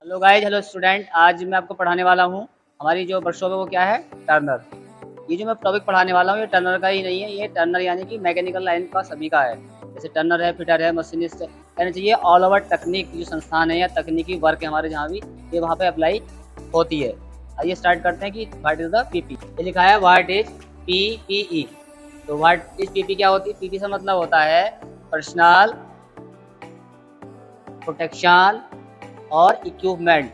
Hello guys, hello student. आज मैं आपको पढ़ाने वाला हूँ। हमारी जो वर्कशॉप है वो क्या है, टर्नर। ये जो मैं टॉपिक पढ़ाने वाला हूँ ये टर्नर का ही नहीं है, ये टर्नर यानी कि मैकेनिकल लाइन का सभी का है। जैसे टर्नर है, फिटर है, मशीनिस्ट है, कहना चाहिए ऑल ओवर तकनीक जो संस्थान है या तकनीकी वर्क है हमारे जहाँ भी, ये वहाँ पे अप्लाई होती है। आइए स्टार्ट करते हैं कि व्हाट इज द पीपी। ये लिखा है व्हाट इज पीपीई। तो व्हाट इज पीपी क्या होती है? पीपी से मतलब होता है पर्सनल प्रोटेक्शन और इक्विपमेंट।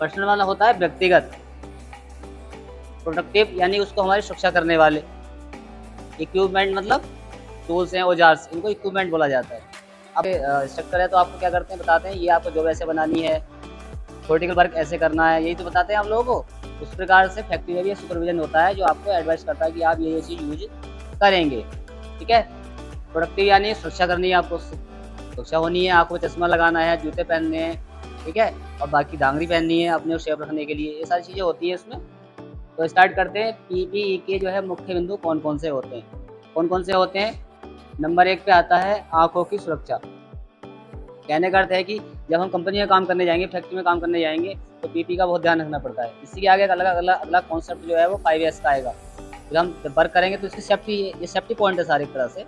पर्सनल वाला होता है व्यक्तिगत, प्रोडक्टिव यानी उसको हमारी सुरक्षा करने वाले, इक्विपमेंट मतलब टूल्स हैं, औजार, इनको इक्विपमेंट बोला जाता है। अब स्ट्रक्चर है तो आपको क्या करते हैं, बताते हैं ये आपको जॉब ऐसे बनानी है, थ्योरेटिकल वर्क ऐसे करना है, यही तो बताते हैं आप लोगों को। उस प्रकार से फैक्ट्री में भी सुपरविजन होता है जो आपको एडवाइस करता है कि आप ये चीज़ यूज करेंगे। ठीक है। प्रोडक्टिव यानी सुरक्षा करनी है, आपको सुरक्षा होनी है, आँखों में चश्मा लगाना है, जूते पहनने हैं, ठीक है, और बाकी दांगरी पहननी है अपने शेप रखने के लिए, ये सारी चीज़ें होती है इसमें। तो स्टार्ट करते हैं। पीपीई के जो है मुख्य बिंदु कौन कौन से होते हैं, कौन कौन से होते हैं। नंबर 1 पे आता है आँखों की सुरक्षा। कहने का अर्थ है कि जब हम कंपनी में काम करने जाएंगे, फैक्ट्री में काम करने जाएंगे, तो पीपी का बहुत ध्यान रखना पड़ता है। इसी के आगे अगला कॉन्सेप्ट जो है वो 5S का आएगा। जब हम वर्क करेंगे तो इसकी सेफ्टी, ये सेफ्टी पॉइंट है सारी तरह से,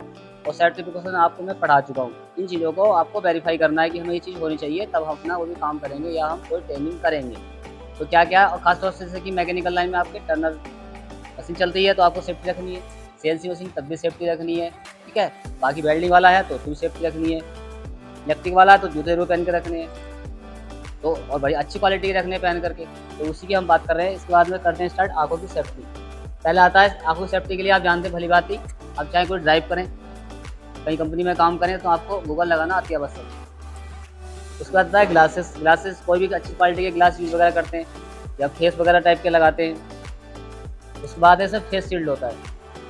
और सर्टिफिकेशन आपको मैं पढ़ा चुका हूँ। इन चीज़ों को आपको वेरीफाई करना है कि हमें ये चीज़ होनी चाहिए, तब हम अपना वो भी काम करेंगे या हम कोई ट्रेनिंग करेंगे। तो क्या क्या, और खासतौर से जैसे कि मैकेनिकल लाइन में आपके टर्नर मशीन चलती है तो आपको सेफ्टी रखनी है, सीएनसी मशीन तब भी सेफ्टी रखनी है, ठीक है। बाकी वेल्डिंग वाला है तो भी सेफ्टी रखनी है, इलेक्ट्रिक वाला तो जूते जरूर पहन के रखने हैं, तो और बड़ी अच्छी क्वालिटी के रखने पहन करके। तो उसी की हम बात कर रहे हैं। इसके बाद में करते हैं स्टार्ट आँखों की सेफ्टी। पहला आता है आँखों की सेफ्टी के लिए, आप जानते हैं भली बात ही, आप चाहे कोई ड्राइव करें, कहीं कंपनी में काम करें, तो आपको गूगल लगाना अति आवश्यक है। उसके बाद आता है ग्लासेस। ग्लासेस कोई भी अच्छी क्वालिटी के ग्लास यूज़ वगैरह करते हैं या फेस वगैरह टाइप के लगाते हैं। उसके बाद ऐसे फेस शील्ड होता है,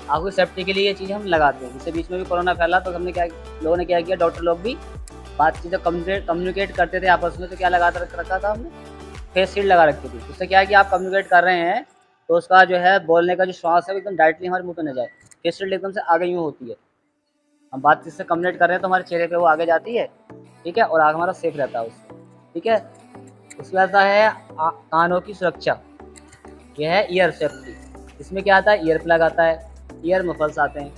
आँखों की सेफ्टी के लिए ये चीज़ हम लगाते हैं। जैसे बीच में भी कोरोना फैला तो हमने क्या, लोगों ने क्या किया, डॉक्टर लोग भी बातचीत कम्युनिकेट करते थे आपस में, तो क्या लगा रखा था हमने, फेस शील्ड लगा रखी थी। उससे क्या है कि आप कम्युनिकेट कर रहे हैं तो उसका जो है बोलने का जो श्वास है वो एकदम डायरेक्टली हमारे मुंह पे न जाए। फेस शील्ड एकदम से आगे यूँ होती है, हम बातचीत से कम्युनिकेट कर रहे हैं तो हमारे चेहरे पे वो आगे जाती है, ठीक है, और आग हमारा सेफ रहता है उससे, ठीक है। उसके बाद आता है कानों की सुरक्षा, यह है ईयर सेफ्टी। इसमें क्या आता है, ईयर प्लग आता है, ईयर मफल्स आते हैं।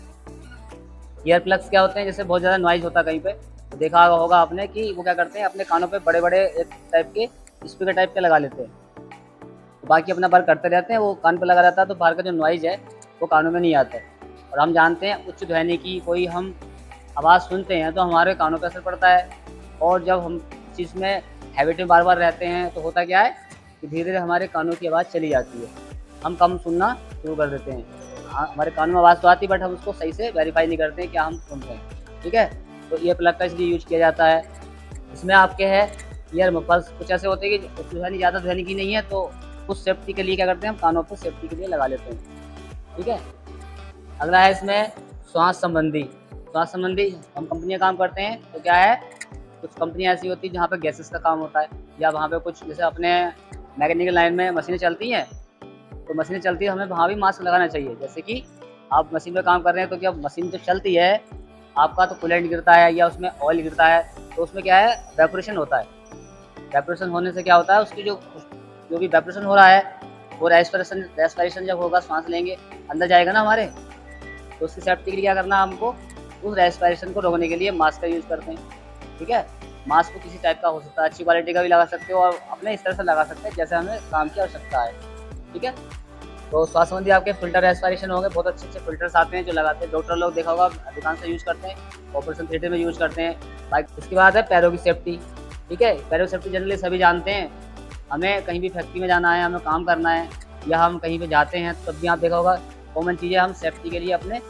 ईयर प्लग्स क्या होते हैं, जैसे बहुत ज़्यादा नॉइज़ होता है कहीं पे, तो देखा होगा आपने कि वो क्या करते हैं, अपने कानों पे बड़े बड़े एक टाइप के स्पीकर टाइप के लगा लेते हैं, तो बाकी अपना वर्क करते रहते हैं, वो कान पे लगा रहता है, तो बाहर का जो नॉइज़ है वो कानों में नहीं आता है। और हम जानते हैं उच्च ध्वनि की कोई हम आवाज़ सुनते हैं तो हमारे कानों पे असर पड़ता है, और जब हम इस चीज़ में हैबिट में बार बार रहते हैं तो होता क्या है कि धीरे धीरे हमारे कानों की आवाज़ चली जाती है, हम कम सुनना शुरू कर देते हैं। हमारे कानों में आवाज़ तो आती है बट हम उसको सही से वेरीफाई नहीं करते हैं क्या हम सुन रहे हैं, ठीक है। तो ईयर प्लग का इसलिए यूज किया जाता है। इसमें आपके है ईयर मफल्स, कुछ ऐसे होते हैं कि ध्वनि ज़्यादा ध्वनि की नहीं है तो कुछ सेफ्टी के लिए क्या करते हैं, हम कानों पर सेफ्टी के लिए लगा लेते हैं, ठीक है। अगला है इसमें श्वास संबंधी। श्वास संबंधी हम कंपनी में काम करते हैं तो क्या है, कुछ कंपनियाँ ऐसी होती है जहाँ पे गैसेस का काम होता है, या वहाँ पे कुछ जैसे अपने मैकेनिकल लाइन में मशीनें चलती हैं, तो मशीनें चलती है, हमें वहाँ भी मास्क लगाना चाहिए। जैसे कि आप मशीन पे काम कर रहे हैं तो क्या मशीन जब चलती है, आपका तो कूलेंट गिरता है या उसमें ऑयल गिरता है, तो उसमें क्या है, वेपोरेशन होता है। वेपोरेशन होने से क्या होता है, उसकी जो भी वेपोरेशन हो रहा है वो रेस्पिरेशन जब होगा, सांस लेंगे, अंदर जाएगा ना हमारे, तो उसकी सेफ्टी के लिए क्या करना है हमको, उस रेस्पिरेशन को रोकने के लिए मास्क का यूज़ करते हैं, ठीक है। मास्क को किसी टाइप का हो सकता है, अच्छी क्वालिटी का भी लगा सकते हो और अपने इस तरह से लगा सकते हैं जैसे हमें काम की आवश्यकता है, ठीक है। तो श्वास संबंधी आपके फ़िल्टर रेस्पिरेशन हो गए, बहुत अच्छे-अच्छे फ़िल्टर्स आते हैं जो लगाते हैं, डॉक्टर लोग देखा होगा अधिकांश यूज़ करते हैं, ऑपरेशन थिएटर में यूज़ करते हैं। बाकी इसके बाद है पैरों की सेफ्टी, ठीक है। पैरों की सेफ्टी जनरली सभी जानते हैं, हमें कहीं भी फैक्ट्री में जाना है, हमें काम करना है या हम कहीं पे जाते हैं तब भी आप देखा होगा कॉमन चीज़ है, हम सेफ्टी के लिए अपने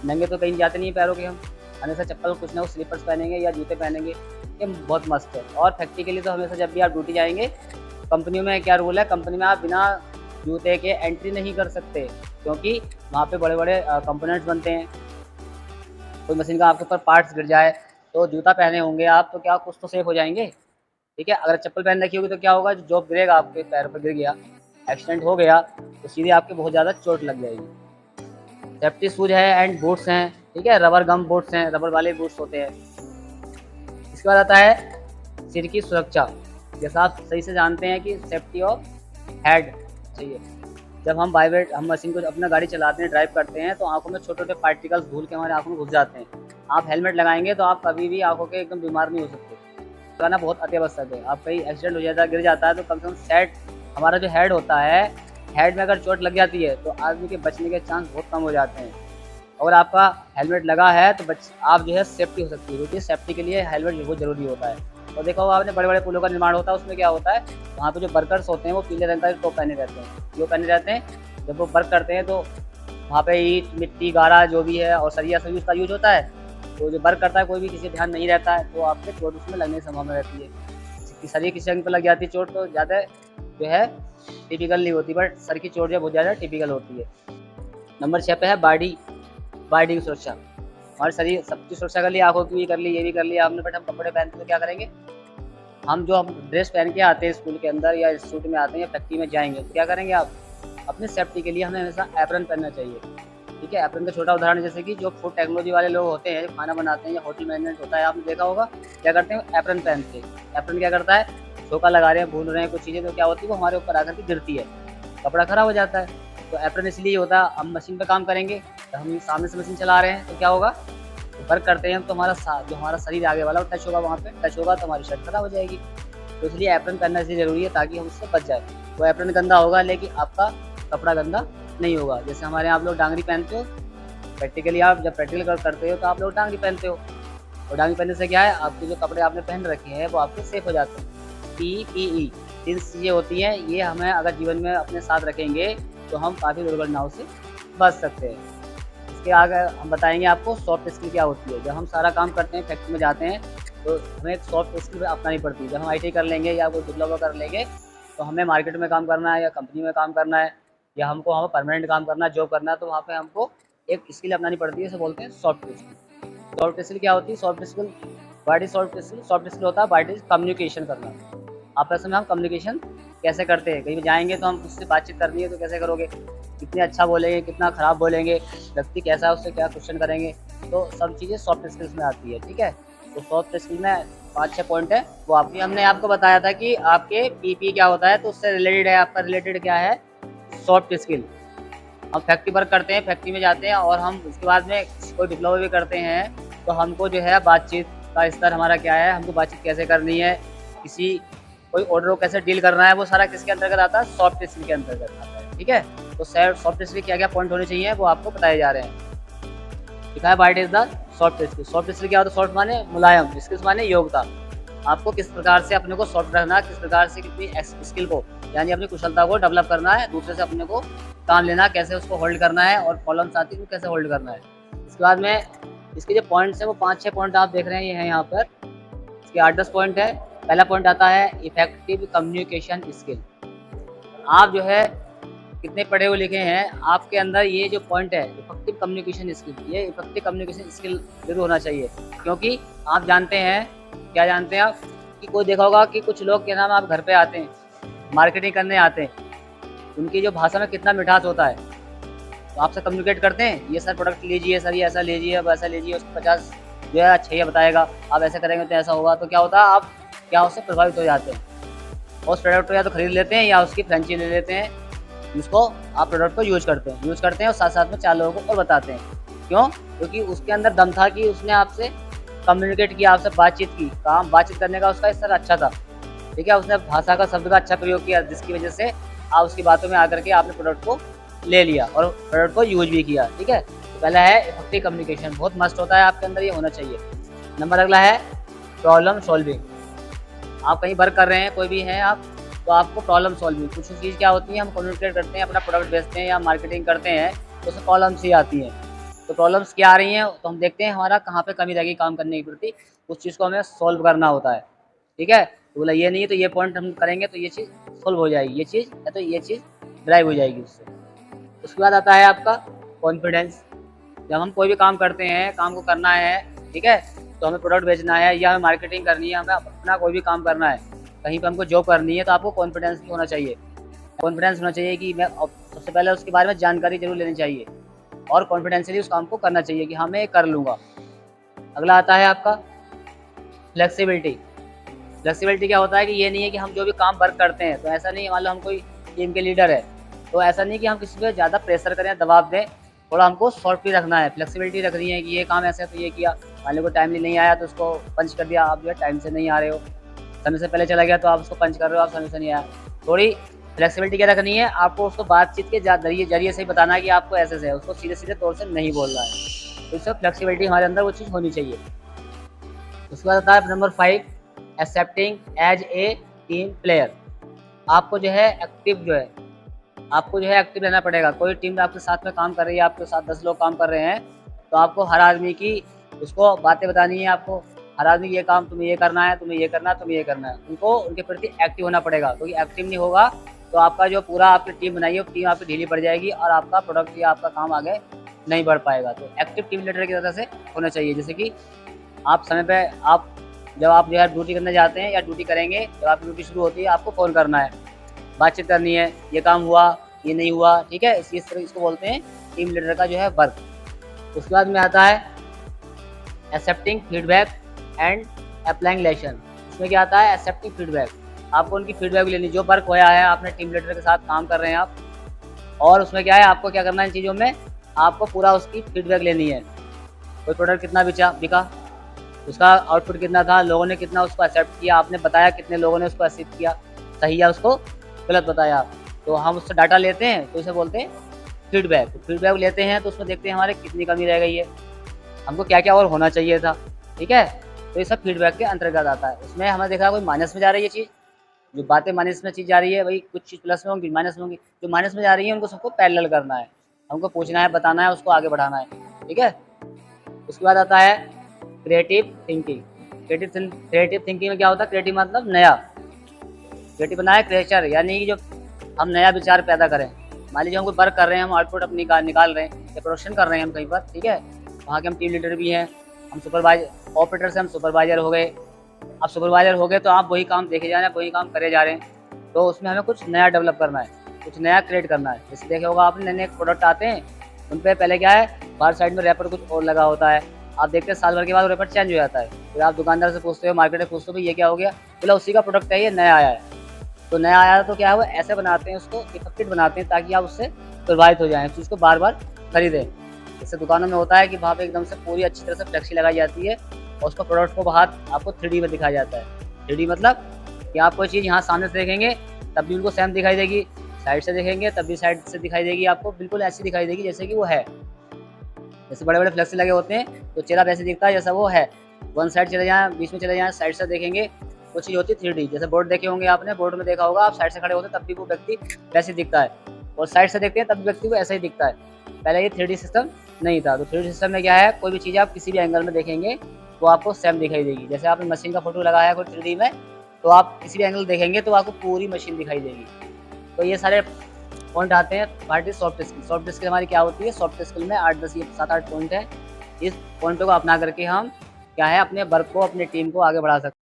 नंगे तो कहीं जाते नहीं हैं पैरों के, हम हमेशा चप्पल कुछ ना कुछ स्लीपर्स पहनेंगे या जूते पहनेंगे, ये बहुत मस्त है। और फैक्ट्री के लिए तो हमेशा जब भी आप ड्यूटी जाएँगे, कंपनियों में क्या रूल है, कंपनी में आप बिना जूते के एंट्री नहीं कर सकते, क्योंकि वहाँ पे बड़े-बड़े कंपोनेंट्स बनते हैं। कोई मशीन का आपके ऊपर पार्ट्स गिर जाए, तो जूता पहने होंगे आप तो क्या कुछ तो सेफ हो जाएँगे, ठीक है। अगर चप्पल पहन रखी होगी तो क्या होगा, जो गिरेगा आपके पैर पे गिर गया, एक्सीडेंट हो गया, तो सीधे आपके बहुत ज़्यादा चोट लग जाएगी। सेफ्टी शूज़ है एंड बूट्स हैं, ठीक है, रबर गम बूट्स हैं, रबर वाले बूट्स होते हैं। इसके बाद आता है सिर की सुरक्षा। जैसा आप सही से जानते हैं कि सेफ्टी ऑफ हेड चाहिए। जब हम मशीन को अपना गाड़ी चलाते हैं, ड्राइव करते हैं, तो आँखों में छोटे-छोटे पार्टिकल्स धूल के हमारे आँखों में घुस जाते हैं। आप हेलमेट लगाएँगे तो आप कभी भी आँखों के एकदम बीमार नहीं हो सकते। लगाना बहुत अति आवश्यक है। आप कहीं एक्सीडेंट हो जाता है, गिर जाता है तो कम से कम हमारा जो हेड होता है, हेड में अगर चोट लग जाती है तो आदमी के बचने के चांस बहुत कम हो जाते हैं। अगर आपका हेलमेट लगा है तो आप जो है सेफ्टी हो सकती है, क्योंकि सेफ्टी के लिए हेलमेट बहुत ज़रूरी होता है। और देखा होगा आपने, बड़े-बड़े पुलों का निर्माण होता है, उसमें क्या होता है, वहाँ पे जो वर्कर्स होते हैं वो पीले रंग का टॉप पहने रहते हैं। क्यों पहने रहते हैं? जब वो वर्क करते हैं तो वहाँ पे ईंट, मिट्टी, गारा जो भी है और सरिया सभी उसका यूज़ होता है। तो जो वर्क करता है कोई भी किसी ध्यान नहीं रहता है तो आपके चोट उसमें लगने की संभावना रहती है। कि सरिया किसी अंग पे लग जाती है चोट तो ज़्यादा जो है टिपिकल नहीं होती, बट सर की चोट जो बहुत ज़्यादा टिपिकल होती है। नंबर 6 पे है बॉडी की सुरक्षा। हमारे शरीर सबकी सुरक्षा कर ली, आँखों की भी कर ली, ये भी कर लिया हमने, बट हम कपड़े पहनते तो क्या करेंगे? हम ड्रेस पहन के आते हैं स्कूल के अंदर या इंस्टीट्यूट में आते हैं या फैक्ट्री में जाएँगे तो क्या करेंगे आप? अपनी सेफ्टी के लिए हमें हमेशा एप्रन पहनना चाहिए। ठीक है? एप्रन का छोटा उदाहरण जैसे कि जो फूड टेक्नोलॉजी वाले लोग होते हैं, जो खाना बनाते हैं या होटल मैनेजमेंट होता है, आपने देखा होगा क्या करते हैं? एप्रन पहनते हैं। एप्रन क्या करता है? छोका लगा रहे हैं, भून रहे हैं कुछ चीज़ें तो क्या होती है वो हमारे ऊपर आकर के गिरती है, कपड़ा खराब हो जाता है। तो एप्रन इसलिए होता है, हम मशीन पे काम करेंगे, तो हम सामने से मशीन चला रहे हैं तो क्या होगा? वर्क करते हैं हम तो जो हमारा शरीर आगे वाला वो टच होगा, वहाँ पे टच होगा तो हमारी शर्ट खराब हो जाएगी। तो इसलिए एप्रन पहनना इसलिए ज़रूरी है ताकि हम उससे बच जाए। वो एप्रन गंदा होगा लेकिन आपका कपड़ा गंदा नहीं होगा। जैसे हमारे यहाँ आप लोग डांगरी पहनते हो, प्रैक्टिकली आप जब प्रैक्टिकल करते हो तो आप लोग डांगरी पहनते हो। और डांगरी पहनने से क्या है, आपके जो कपड़े आपने पहन रखे हैं वो आपके सेफ हो जाते हैं। पीपीई 3 चीज़ें होती हैं, ये हमें अगर जीवन में अपने साथ रखेंगे तो हम काफ़ी दुर्घटनाओं से बच सकते हैं। इसके आगे हम बताएँगे आपको सॉफ्ट स्किल क्या होती है। जब हम सारा काम करते हैं, फैक्ट्री में जाते हैं, तो हमें एक सॉफ्ट स्किल अपनानी पड़ती है। जब हम आईटी कर लेंगे या कोई डिप्लोमा कर लेंगे, तो हमें मार्केट में काम करना है या कंपनी में काम करना है या हमको वहाँ पर परमानेंट काम करना है, जॉब करना है, तो वहाँ पे हमको एक स्किल अपनानी पड़ती है, इसे बोलते हैं सॉफ्ट स्किल। सॉफ्ट स्किल क्या होती है? Soft skill what is soft skill होता है व्हाट इज़ कम्युनिकेशन करना। आपस में हम कम्युनिकेशन कैसे करते हैं? कहीं भी जाएँगे तो हम उससे बातचीत करनी है तो कैसे करोगे? कितने अच्छा बोलेंगे, कितना ख़राब बोलेंगे, व्यक्ति कैसा है उससे क्या क्वेश्चन करेंगे, तो सब चीज़ें सॉफ्ट स्किल्स में आती है, ठीक है? तो सॉफ्ट स्किल में 5-6 पॉइंट है, वो आपकी हमने आपको बताया था कि आपके पीपी क्या होता है, तो उससे रिलेटेड है, आपका रिलेटेड क्या है? Soft skill. हम फैक्ट्री वर्क करते हैं, फैक्ट्री में जाते हैं और हम उसके बाद में कोई डिप्लोमा भी करते हैं, तो हमको जो है बातचीत का स्तर हमारा क्या है, हमको बातचीत कैसे करनी है, किसी कोई ऑर्डर को कैसे डील करना है, वो सारा किसके अंतर्गत आता है? सॉफ्ट स्किल के अंतर्गत आता है, ठीक है? तो सॉफ्ट स्किल क्या-क्या पॉइंट होने चाहिए वो आपको बताए जा रहे हैं। लिखा है what is the soft skill. Soft skill क्या होता है? सॉफ्ट माने मुलायम, स्किल्स माने योग्यता। आपको किस प्रकार से अपने को सॉफ्ट रखना है, किस प्रकार से कितनी स्किल को यानी अपनी कुशलता को डेवलप करना है, दूसरे से अपने को काम लेना, कैसे उसको होल्ड करना है और प्रॉब्लम्स आती है तो कैसे होल्ड करना है। इसके बाद में इसके जो पॉइंट्स हैं वो 5-6 पॉइंट आप देख रहे हैं, ये हैं यहाँ पर। इसके 8-10 पॉइंट है। पहला पॉइंट आता है इफेक्टिव कम्युनिकेशन स्किल। आप जो है कितने पढ़े हुए लिखे हैं, आपके अंदर ये जो पॉइंट है इफेक्टिव कम्युनिकेशन स्किल, ये इफेक्टिव कम्युनिकेशन स्किल ज़रूर होना चाहिए। क्योंकि आप जानते हैं, क्या जानते हैं आप, कि कोई देखा होगा कि कुछ लोग क्या नाम आप घर पे आते हैं, मार्केटिंग करने आते हैं, उनकी जो भाषा में कितना मिठास होता है, तो आपसे कम्युनिकेट करते हैं, ये सर प्रोडक्ट लीजिए, सर ये ऐसा लीजिए, वैसा लीजिए, उसको 50 जो है अच्छाइयाँ बताएगा, आप ऐसा करेंगे तो ऐसा होगा, तो क्या होता है आप क्या उससे प्रभावित हो जाते हैं। उस प्रोडक्ट को या तो खरीद लेते हैं या उसकी फ्रेंचाइजी ले लेते हैं, जिसको आप प्रोडक्ट को यूज़ करते हैं और साथ-साथ में 4 लोगों को और बताते हैं। क्यों? क्योंकि उसके अंदर दम था कि उसने आपसे कम्युनिकेट किया, आपसे बातचीत की, काम बातचीत करने का उसका स्तर अच्छा था, ठीक है? उसने भाषा का, शब्द का अच्छा प्रयोग किया, जिसकी वजह से आप उसकी बातों में आकर के आपने प्रोडक्ट को ले लिया और प्रोडक्ट को यूज़ भी किया, ठीक है? तो पहला है इफेक्टिव कम्युनिकेशन, बहुत मस्ट होता है आपके अंदर, ये होना चाहिए। नंबर अगला है प्रॉब्लम सॉल्विंग। आप कहीं वर्क कर रहे हैं, कोई भी हैं आप, तो आपको प्रॉब्लम सॉल्विंग, कुछ चीज़ क्या होती है, हम कम्युनिकेट करते हैं, अपना प्रोडक्ट बेचते हैं या मार्केटिंग करते हैं, तो उसमें प्रॉब्लम्स ही आती हैं। तो प्रॉब्लम्स क्या आ रही हैं, तो हम देखते हैं हमारा कहाँ पे कमी रह गई काम करने के प्रति, उस चीज़ को हमें सॉल्व करना होता है, ठीक है? तो बोला ये नहीं है तो ये पॉइंट हम करेंगे तो ये चीज़ सॉल्व हो जाएगी, ये चीज़ या तो ये चीज़ ड्राइव हो जाएगी उससे। उसके बाद आता है आपका कॉन्फिडेंस। जब हम कोई भी काम करते हैं, काम को करना है, ठीक है? तो हमें प्रोडक्ट बेचना है या हमें मार्केटिंग करनी है, हमें अपना कोई भी काम करना है, कहीं पे हमको जॉब करनी है, तो आपको कॉन्फिडेंस भी होना चाहिए। कॉन्फिडेंस होना चाहिए कि मैं सबसे पहले उसके बारे में जानकारी ज़रूर लेनी चाहिए और कॉन्फिडेंशियली उस काम को करना चाहिए कि हाँ, मैं ये कर लूँगा। अगला आता है आपका फ्लेक्सिबिलिटी। फ्लेक्सिबिलिटी क्या होता है कि ये नहीं है कि हम जो भी काम वर्क करते हैं, तो ऐसा नहीं है मान लो हम कोई टीम के लीडर है, तो ऐसा नहीं कि हम किसी पे ज़्यादा प्रेशर करें, दबाव दें, थोड़ा हमको सॉफ्ट भी रखना है, फ्लेक्सिबिलिटी रखनी है कि ये काम ऐसे है तो ये किया, मान लो कोई टाइमली नहीं आया तो उसको पंच कर दिया, आप जो है टाइम से नहीं आ रहे हो, समय से पहले चला गया तो आप उसको पंच कर रहे हो, आप समय से नहीं आया। थोड़ी फ्लेक्सिबिलिटी क्या रखनी है, आपको उसको बातचीत के ज़रिए से ही बताना है कि आपको ऐसे है, उसको सीधे-सीधे तौर से नहीं बोलना है। तो इससे फ्लेक्सिबिलिटी हमारे अंदर वो चीज़ होनी चाहिए। उसके बाद आता है number 5 accepting as a team player. आपको जो है एक्टिव रहना पड़ेगा। कोई टीम आपके साथ में काम कर रही है, आपके साथ 10 लोग काम कर रहे हैं, तो आपको हर आदमी की उसको बातें बतानी है आपको। हर आदमी ये काम तुम्हें ये करना है, तुम्हें ये करना है, तुम्हें ये करना है। उनको उनके प्रति एक्टिव होना पड़ेगा, क्योंकि एक्टिव नहीं होगा तो आपका जो पूरा आपकी टीम बनाई है, वो टीम आपकी ढीली पड़ जाएगी और आपका प्रोडक्ट या आपका काम आगे नहीं बढ़ पाएगा। तो एक्टिव टीम लीडर की तरह से होना चाहिए। जैसे कि आप समय पे जब आप जो है ड्यूटी करने जाते हैं या ड्यूटी करेंगे, जब आपकी ड्यूटी शुरू होती है, आपको फ़ोन करना है, बातचीत करनी है, ये काम हुआ, ये नहीं हुआ, ठीक है? इस तरह इसको बोलते हैं टीम लीडर का जो है वर्क। उसके बाद में आता है accepting feedback and applying lesson. इसमें क्या आता है एक्सेप्टिंग फीडबैक। आपको उनकी फीडबैक भी लेनी, जो वर्क होया है, आपने टीम लीडर के साथ काम कर रहे हैं आप, और उसमें क्या है आपको क्या करना है इन चीज़ों में, आपको पूरा उसकी फीडबैक लेनी है। कोई प्रोडक्ट कितना बिका, उसका आउटपुट कितना था, लोगों ने कितना उसको एक्सेप्ट किया, आपने बताया कितने लोगों ने उसको एक्सेप्ट किया, सही या उसको गलत बताया। तो हम उससे डाटा लेते हैं, तो इसे बोलते हैं फीडबैक। फीडबैक लेते हैं तो उसमें देखते हैं हमारे कितनी कमी रह गई है, हमको क्या-क्या और होना चाहिए था, ठीक है? तो ये सब फीडबैक के अंतर्गत आता है। उसमें हमने देखा कोई माइनस में जा रही है चीज़, जो बातें माइनस में चीज़ जा रही है, वही कुछ चीज़ प्लस में होंगी, माइनस में होंगी। जो माइनस में जा रही है उनको सबको पैरेलल करना है, हमको पूछना है, बताना है, उसको आगे बढ़ाना है, ठीक है? उसके बाद आता है क्रिएटिव थिंकिंग। क्रिएटिव थिंकिंग में क्या होता है, क्रिएटिव मतलब नया, क्रिएटिव बना है क्रिएचर, यानी कि जो हम नया विचार पैदा करें। मान लीजिए हम कोई वर्क कर रहे हैं, हम आउटपुट अपनी निकाल रहे हैं या प्रोडक्शन कर रहे हैं हम कहीं पर, ठीक है? वहाँ के हम टीम लीडर भी हैं, हम सुपरवाइजर, ऑपरेटर से हम सुपरवाइजर हो गए। अब सुपरवाइजर हो गए तो आप वही काम देखे जा रहे हैं, वही काम करे जा रहे हैं। तो उसमें हमें कुछ नया डेवलप करना है, कुछ नया क्रिएट करना है। जैसे देखा होगा आपने, नए-नए प्रोडक्ट आते हैं, उन पे पहले क्या है, बाहर साइड में रैपर कुछ और लगा होता है। आप देखते हैं साल भर के बाद वो रैपर चेंज हो जाता है। फिर आप दुकानदार से पूछते हो, मार्केट में पूछते हो, भई ये क्या हो गया? बोला उसी का प्रोडक्ट है, ये नया आया है। तो नया आया तो क्या है, वो ऐसे बनाते हैं उसको, इफेक्टिव बनाते हैं ताकि आप उससे प्रभावित हो जाएँ, उस चीज़ को बार-बार खरीदें। जैसे दुकानों में होता है कि वहाँ पे एकदम से पूरी अच्छी तरह से फ्लेक्सी लगाई जाती है और उसको प्रोडक्ट को बाहर आपको 3D में दिखाया जाता है। 3D मतलब कि आप कोई चीज़ यहाँ सामने से देखेंगे तब भी उनको सेम दिखाई देगी, साइड से देखेंगे तब भी साइड से दिखाई देगी, आपको बिल्कुल ऐसी दिखाई देगी जैसे कि वो है। जैसे बड़े-बड़े फ्लेक्सी लगे होते हैं तो चेहरा वैसे दिखता है जैसा वो है। वन साइड चले जाएँ, बीच में चले जाएँ, साइड से देखेंगे, वो चीज़ होती है 3D। जैसे बोर्ड देखे होंगे आपने, बोर्ड में देखा होगा, आप साइड से खड़े होते हैं तब भी वो व्यक्ति वैसे ही दिखता है और साइड से देखते हैं तब भी व्यक्ति को ऐसा ही दिखता है। पहले ये 3D सिस्टम नहीं था। तो 3D सिस्टम में क्या है, कोई भी चीज़ आप किसी भी एंगल में देखेंगे तो आपको सेम दिखाई देगी। जैसे आपने मशीन का फोटो लगाया है कोई 3D में, तो आप किसी भी एंगल देखेंगे तो आपको पूरी मशीन दिखाई देगी। तो ये सारे पॉइंट आते हैं हमारी सॉफ्ट स्किल। सॉफ्ट स्किल हमारी क्या होती है, सॉफ्ट स्किल में 8-10 ये 7-8 पॉइंट है। इस पॉइंटों को अपना करके हम क्या है, अपने वर्क को, अपनी टीम को आगे बढ़ा सकते हैं।